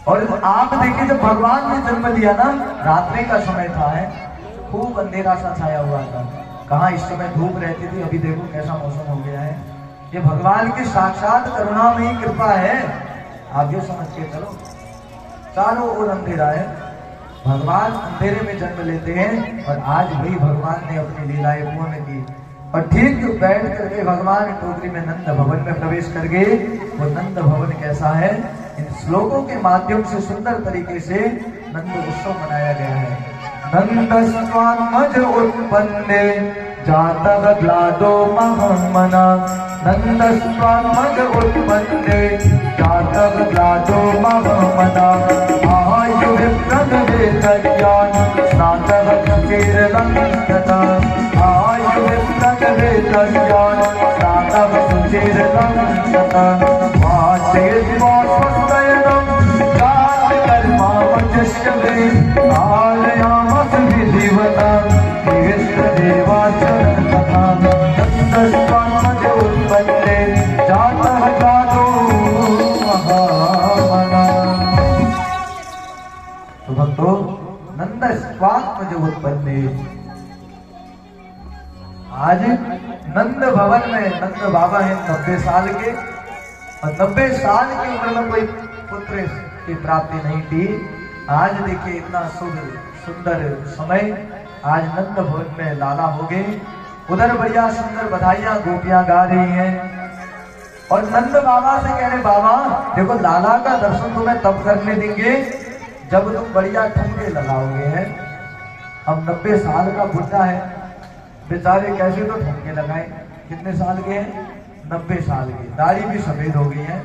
और आप देखिए जब भगवान ने जन्म लिया ना, रात्रि का समय था है, खूब अंधेरा सा छाया हुआ था। कहाँ इस समय धूप रहती थी, अभी देखो कैसा मौसम हो गया है। ये भगवान की साक्षात करुणा में ही कृपा है। आप ये समझ के चलो, चारों ओर अंधेरा है, भगवान अंधेरे में जन्म लेते हैं। और आज वही भगवान ने अपनी लीलाएं पूर्ण की। और ठीक बैठ करके भगवान टोकरी में नंद भवन में प्रवेश कर गए। वो नंद भवन कैसा है, इन श्लोकों के माध्यम से सुंदर तरीके से नंद उत्सव मनाया गया है। नंदस्वात्मज उत्पन्ने जातः ग्लादो महामना। नंदस्वात्मज उत्पन्ने जातः ग्लादो महामना। आयु विप्रद वेदज्ञान स्नातः सुचिरलंघना। आयु विप्रद वेदज्ञान स्नातः सुचिरलंघना। वाचयित्वा स्वस्तयनं कर्मा वचस्यते। आलयामस विधिवता कृष्णदेवाचरणतथा। नंदस्वात्मज उत्पन्ने जातः ग्लादो महामना। तो भक्तों, नंदस्वात्मज उत्पन्ने, आज नंद भवन में नंद बाबा हैं 90 साल के, और 90 साल की उम्र में कोई पुत्र की प्राप्ति नहीं थी। आज देखिए इतना शुभ सुंदर समय, आज नंद भवन में लाला हो गए। उधर बढ़िया सुंदर बधाइयां गोपियां गा रही हैं। और नंद बाबा से कह रहे, बाबा देखो लाला का दर्शन तुम्हें तब करने देंगे जब तुम बढ़िया ठुमके लगाओगे। हैं अब 90 साल का बुढ़ा है बेचारे, कैसे तो ठुमके लगाए। कितने साल के हैं? 90 साल के। दाढ़ी भी सफेद हो गई है।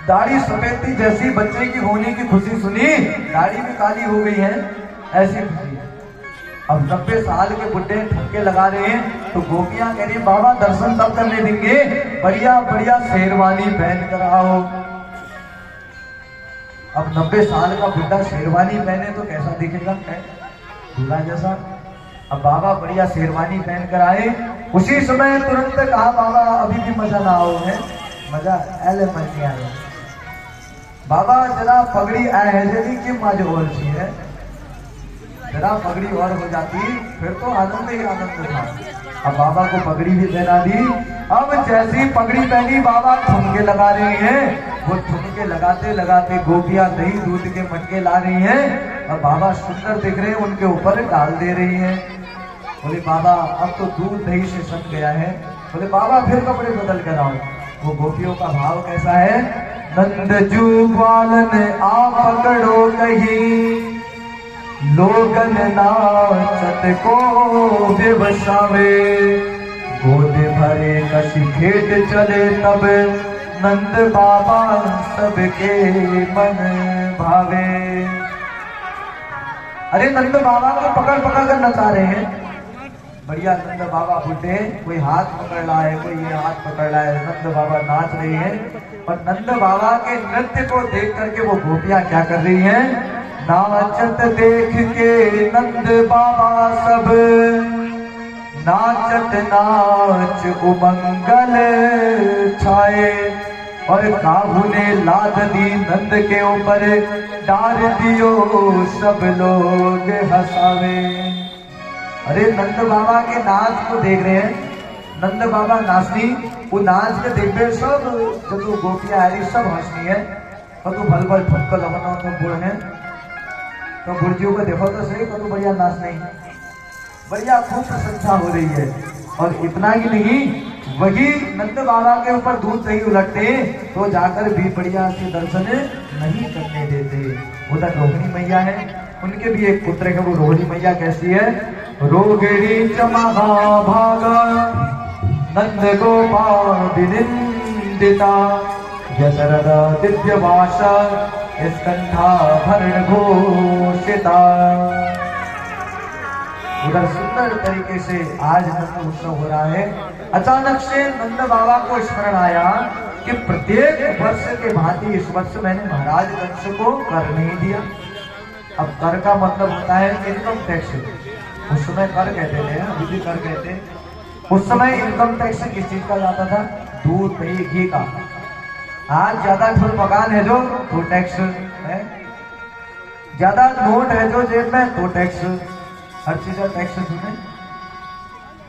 दाढ़ी सफेद थी, जैसी बच्चे की होने की खुशी सुनी दाढ़ी भी काली हो गई है, ऐसी खुशी। अब 90 साल के बुढ़े ठुमके लगा रहे हैं, तो गोपियां कह रही बाबा दर्शन तब करने देंगे बढ़िया बढ़िया शेरवानी पहन कर आओ। अब 90 साल का बुढ़ा शेरवानी पहने तो कैसा दिखेगा, दूल्हा जैसा। अब बाबा बढ़िया शेरवानी पहन कर आए। उसी समय तुरंत कहा, बाबा अभी भी मजा ना आओ है, मजा ऐले मज नहीं आए बाबा, जरा पगड़ी आए है जल्दी की मज और सी है, जरा पगड़ी और हो जाती फिर तो आनंद ही आनंद था। अब बाबा को पगड़ी भी पहना दी। अब जैसी पगड़ी पहनी बाबा ठुमके लगा रही हैं। वो ठुमके लगाते लगाते गोपियां दही दूध के मटके ला रही हैं, और बाबा सुंदर दिख रहे हैं, उनके ऊपर डाल दे रही हैं। बोले बाबा अब तो दूध दही से सट गया है। बोले बाबा फिर कपड़े बदल कर आओ। वो गोपियों का भाव कैसा है, नंद जू ग्वालन आ पकड़ो कहीं, लोगन नाचत को बेबसावे। गोद भरे कशी खेत चले तब, नंद बाबा सबके मन भावे। अरे नंद बाबा को पकड़ पकड़ कर नचा रहे हैं। बढ़िया नंद बाबा बुढ़े, कोई हाथ पकड़ रहा है, कोई ये हाथ पकड़ रहा है, नंद बाबा नाच रही हैं। और नंद बाबा के नृत्य को देख करके वो गोपियां क्या कर रही हैं, नाचत देख के नंद बाबा सब, नाचत नाच उमंगल छाए। और काहू ने लाद दी नंद के ऊपर, डार दियो सब लोग हंसावे। अरे नंद बाबा के नाच को देख रहे हैं, नंद बाबा नाचनी, वो नाच के देख रहे सब, जब तू गोपियां आ रही सब हंसनी है। और तू भल भल ठुमका लगाना तो बुढ़ है, तो गुरुजियों को देखो तो सही, तो बढ़िया नाच नहीं, बढ़िया खूब प्रशंसा हो रही है। और इतना ही नहीं, वही नंद बाबा के ऊपर दूध नहीं उलटते तो जाकर भी बढ़िया से दर्शन नहीं करने देते। उधर रोहिणी मैया है, उनके भी एक पुत्र है। वो रोहिणी मैया कैसी है, रोगिणी चमहा भागा नंद गोपाल विनिंदिता, यशरदा दिव्यवासा स्कंधा भरण घोषिता। उधर सुंदर तरीके से आज नंद उत्सव हो रहा है। अचानक से नंद बाबा को स्मरण आया कि प्रत्येक वर्ष के भांति इस वर्ष मैंने महाराज कंस को कर नहीं दिया। अब कर का मतलब होता है इनकम टैक्स। उस समय कर कहते थे, अभी भी कर कहते हैं। उस समय इनकम टैक्स किस चीज का जाता था, दूध दही घी का। आज ज्यादा ठुल मकान है जो तो टैक्स है, ज्यादा नोट है जो जेब में तो टैक्स, हर चीज का टैक्स सुने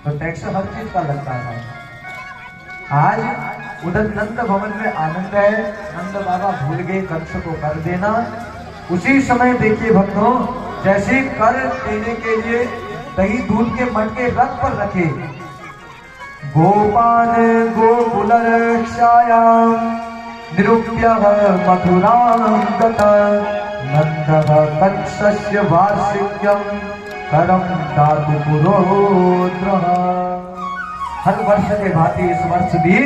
तो टैक्स हर चीज का लगता था। आज उधर नंद भवन में आनंद है, नंद बाबा भूल गए कंस को कर देना। उसी समय देखिए भक्तों, जैसे कर देने के लिए दही दूध के मटके रथ पर रखे, गोपाल गोकुल रक्षायाम निरूप्य मथुरां गता नंदः कंसस्य वार्षिक्यं करम दातु पुरोद्रः। हर वर्ष के भांति इस वर्ष भी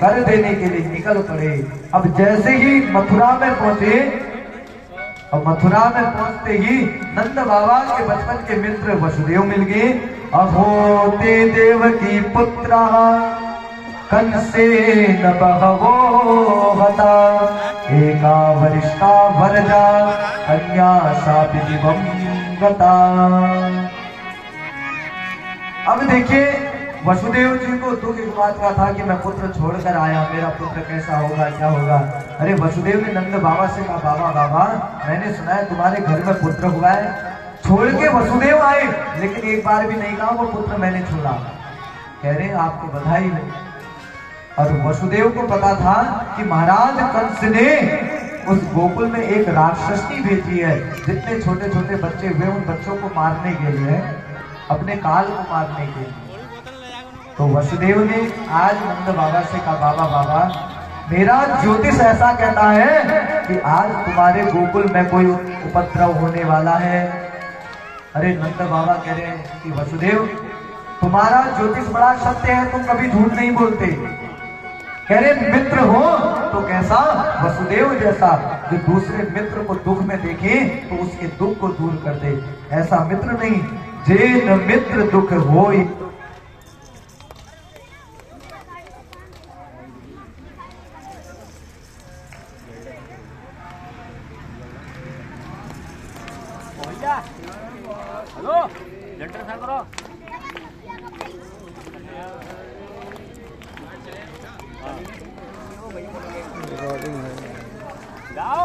कर देने के लिए निकल पड़े। अब जैसे ही मथुरा में पहुंचे, अब मथुरा में पहुंचते ही नंद बाबा के बचपन के मित्र वसुदेव मिल गए। अहो ते देवकी पुत्रा कंसेन बहवो हता, एका वरिष्ठा वरजा कन्या शापि दिवं गता। अब देखिए वसुदेव जी को दुख इस बात का था कि मैं पुत्र छोड़कर आया, मेरा पुत्र कैसा होगा, क्या होगा। अरे वसुदेव ने नंद बाबा से कहा, बाबा बाबा मैंने सुना है तुम्हारे घर में पुत्र हुआ है। छोड़ के वसुदेव आए, लेकिन एक बार भी नहीं कहा वो पुत्र मैंने छोड़ा। कह रहे आपको बधाई हो। और वसुदेव को पता था कि महाराज कंस ने उस गोकुल में एक राक्षसी भेजी है, जितने छोटे छोटे बच्चे हुए उन बच्चों को मारने के लिए, अपने काल को मारने के लिए। तो वसुदेव ने आज नंद बाबा से कहा, बाबा बाबा मेरा ज्योतिष ऐसा कहता है कि आज तुम्हारे गोकुल में कोई उपद्रव होने वाला है। अरे नंद बाबा कह रहे हैं कि वसुदेव तुम्हारा ज्योतिष बड़ा सत्य है, तुम कभी झूठ नहीं बोलते। कह रहे मित्र हो तो कैसा, वसुदेव जैसा जो दूसरे मित्र को दुख में देखे तो उसके दुख को दूर कर दे, ऐसा मित्र नहीं। जेन मित्र दुख होई हेलो लेटर साइन करो। रिकॉर्डिंग है, जाओ।